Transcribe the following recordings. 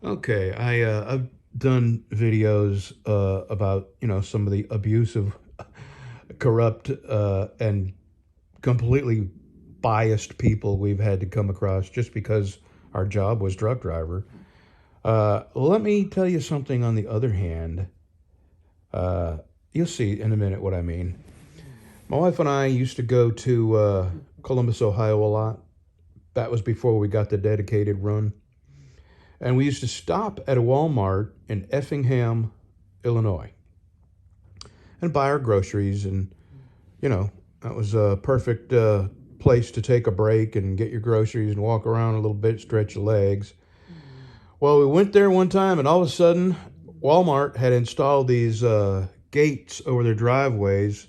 Okay, I've done videos about some of the abusive, corrupt, and completely biased people we've had to come across just because our job was truck driver. Let me tell you something. On the other hand, uh, you'll see in a minute what I mean. My wife and I used to go to Columbus, Ohio a lot. That was before we got the dedicated run. And we used to stop at a Walmart in Effingham, Illinois, and buy our groceries. And, that was a perfect place to take a break and get your groceries and walk around a little bit, stretch your legs. Well, we went there one time, and all of a sudden, Walmart had installed these gates over their driveways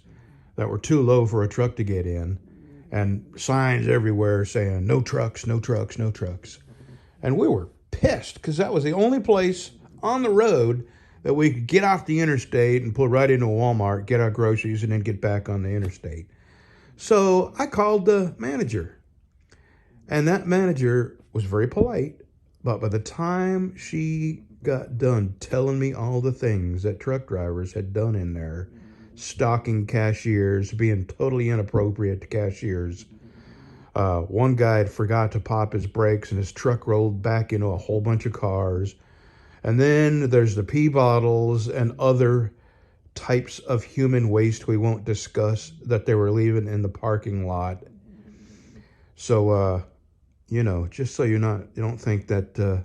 that were too low for a truck to get in, and signs everywhere saying, no trucks, no trucks, no trucks. And we were pissed because that was the only place on the road that we could get off the interstate and pull right into a Walmart, get our groceries, and then get back on the interstate. So I called the manager, and that manager was very polite. But by the time she got done telling me all the things that truck drivers had done in there, stalking cashiers, being totally inappropriate to cashiers, one guy had forgot to pop his brakes and his truck rolled back into a whole bunch of cars. And then there's the pee bottles and other types of human waste we won't discuss that they were leaving in the parking lot. So, just so you don't think that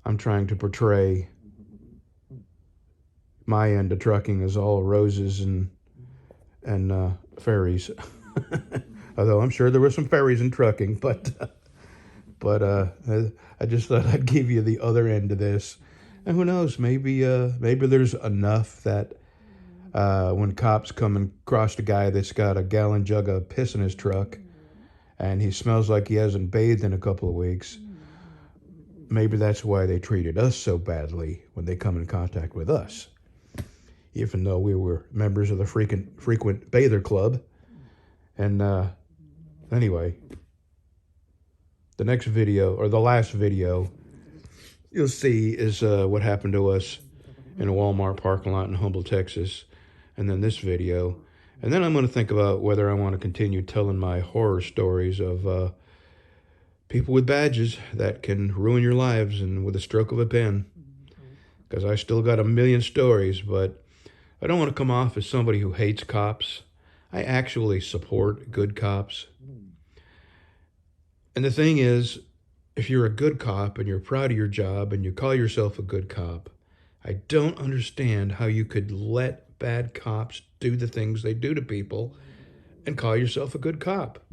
I'm trying to portray my end of trucking as all roses and fairies. Although I'm sure there were some fairies in trucking, but I just thought I'd give you the other end of this. And who knows? Maybe there's enough that when cops come and cross a guy that's got a gallon jug of piss in his truck, and he smells like he hasn't bathed in a couple of weeks. Maybe that's why they treated us so badly when they come in contact with us, even though we were members of the frequent bather club. And anyway, the next video, or the last video you'll see, is what happened to us in a Walmart parking lot in Humble, Texas. And then this video. And then I'm going to think about whether I want to continue telling my horror stories of people with badges that can ruin your lives and with a stroke of a pen. Because I still got a million stories, but I don't want to come off as somebody who hates cops. I actually support good cops. And the thing is, if you're a good cop and you're proud of your job and you call yourself a good cop, I don't understand how you could let bad cops do the things they do to people and call yourself a good cop.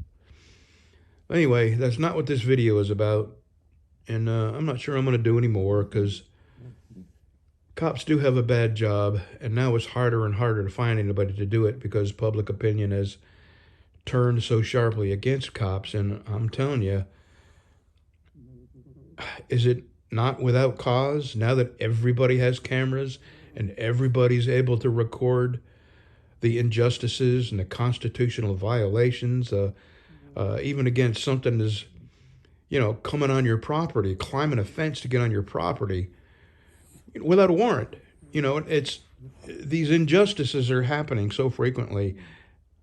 Anyway, that's not what this video is about. And I'm not sure I'm going to do any more because cops do have a bad job. And now it's harder and harder to find anybody to do it because public opinion has turned so sharply against cops. And I'm telling you, is it not without cause now that everybody has cameras and everybody's able to record the injustices and the constitutional violations, even against something as, coming on your property, climbing a fence to get on your property without a warrant. It's these injustices are happening so frequently.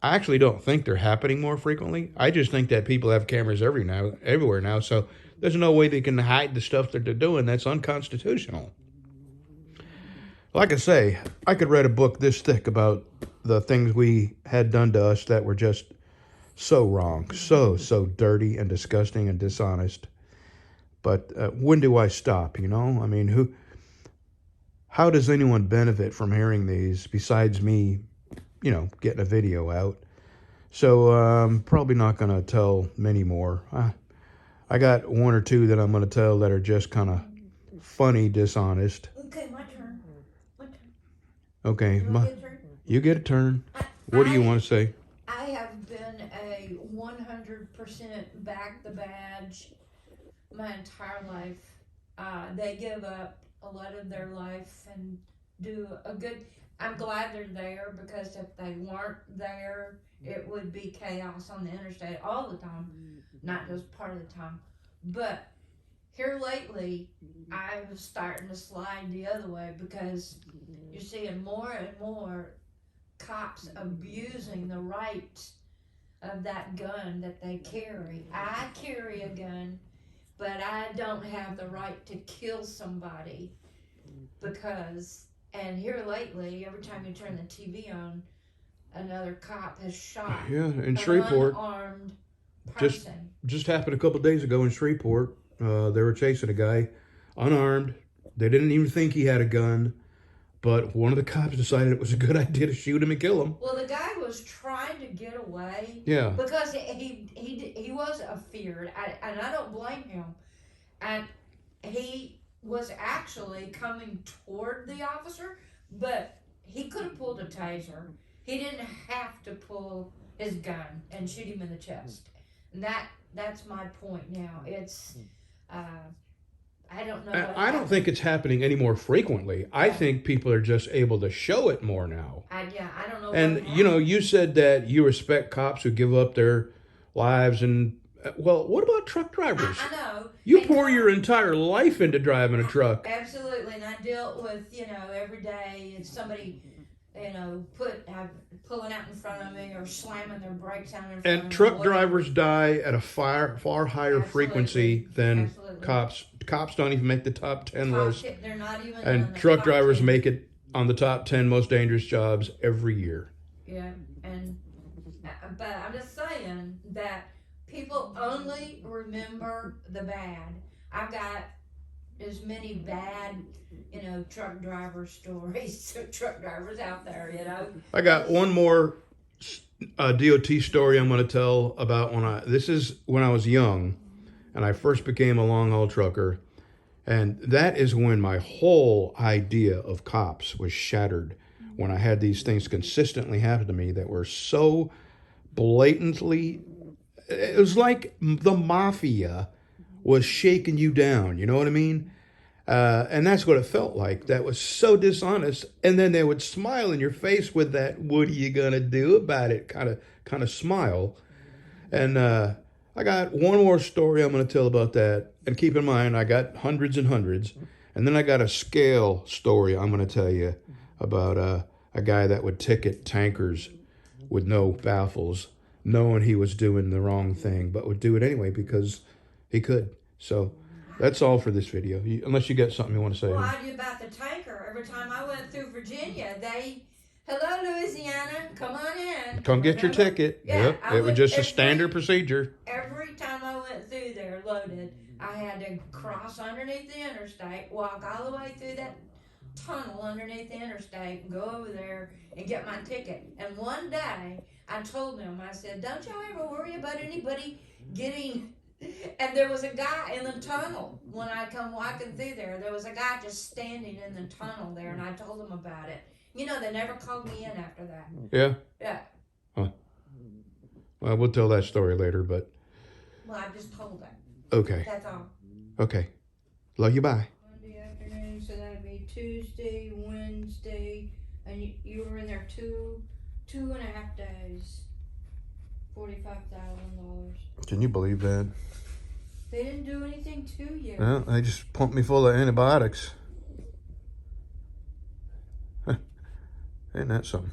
I actually don't think they're happening more frequently. I just think that people have cameras everywhere now, so there's no way they can hide the stuff that they're doing that's unconstitutional. Like I say, I could write a book this thick about the things we had done to us that were just so wrong, so dirty and disgusting and dishonest. But when do I stop? I mean, how does anyone benefit from hearing these besides me, getting a video out? So I'm probably not going to tell many more. I got one or two that I'm going to tell that are just kind of funny, dishonest. Okay, my turn. My turn. Okay, You want to get a turn? you get a turn. What do you want to say? I have been a 100% back the badge my entire life. They give up a lot of their life and do a good. I'm glad they're there because if they weren't there, it would be chaos on the interstate all the time, not just part of the time. But here lately, I was starting to slide the other way because you're seeing more and more cops abusing the rights of that gun that they carry. I carry a gun, but I don't have the right to kill somebody because, and here lately, every time you turn the TV on, another cop has shot Yeah, in an Shreveport. unarmed Just person. just happened a couple of days ago in Shreveport. They were chasing a guy, unarmed. They didn't even think he had a gun, but one of the cops decided it was a good idea to shoot him and kill him. Well, the guy was trying to get away Yeah, because he was afeared, and I don't blame him. And he was actually coming toward the officer, but he could have pulled a taser. He didn't have to pull his gun and shoot him in the chest. And that's my point now. It's I don't know. and What I don't happened. think it's happening any more frequently. I think people are just able to show it more now. I don't know. And what you know, happened. you said that you respect cops who give up their lives, and well, what about truck drivers? I know. You And pour your entire life into driving a truck. Absolutely, and I dealt with every day it's somebody pulling out in front of me or slamming their brakes out in front of me. And truck whatever. drivers die at a far higher Absolutely. frequency than Absolutely. cops. Cops don't even make the top 10 list. They're not even. on And the truck top drivers 10. make it on the top 10 most dangerous jobs every year. Yeah, and but I'm just saying that people only remember the bad. I've got as many bad, truck driver stories, truck drivers out there. I got one more DOT story I'm going to tell about this is when I was young and I first became a long haul trucker. And that is when my whole idea of cops was shattered, when I had these things consistently happen to me that were so blatantly, it was like the mafia was shaking you down, you know what I mean? And that's what it felt like. That was so dishonest. And then they would smile in your face with that "what are you gonna do about it" kind of smile. And I got one more story I'm going to tell about that. And keep in mind, I got hundreds and hundreds. And then I got a scale story I'm going to tell you about a guy that would ticket tankers with no baffles, knowing he was doing the wrong thing, but would do it anyway because he could. So that's all for this video. Unless you got something you want to say. Well, I do about the tanker. Every time I went through Virginia, hello, Louisiana, come on in. Come get your Remember? ticket. Yeah, Yep. I It was went just a every- standard procedure. Every time I went through there loaded, I had to cross underneath the interstate, walk all the way through that tunnel underneath the interstate, and go over there and get my ticket. And one day, I told them, I said, don't y'all ever worry about anybody getting... And there was a guy in the tunnel when I come walking through there. There was a guy just standing in the tunnel there, and I told him about it. They never called me in after that. Yeah. Yeah. Well, we'll tell that story later, but Well, I just told that. okay. That's all. Okay. Love you. Bye. Monday afternoon, so that'd be Tuesday, Wednesday, and you were in there two and a half days. $45,000. Can you believe that? They didn't do anything to you. Well, they just pumped me full of antibiotics. Ain't that something?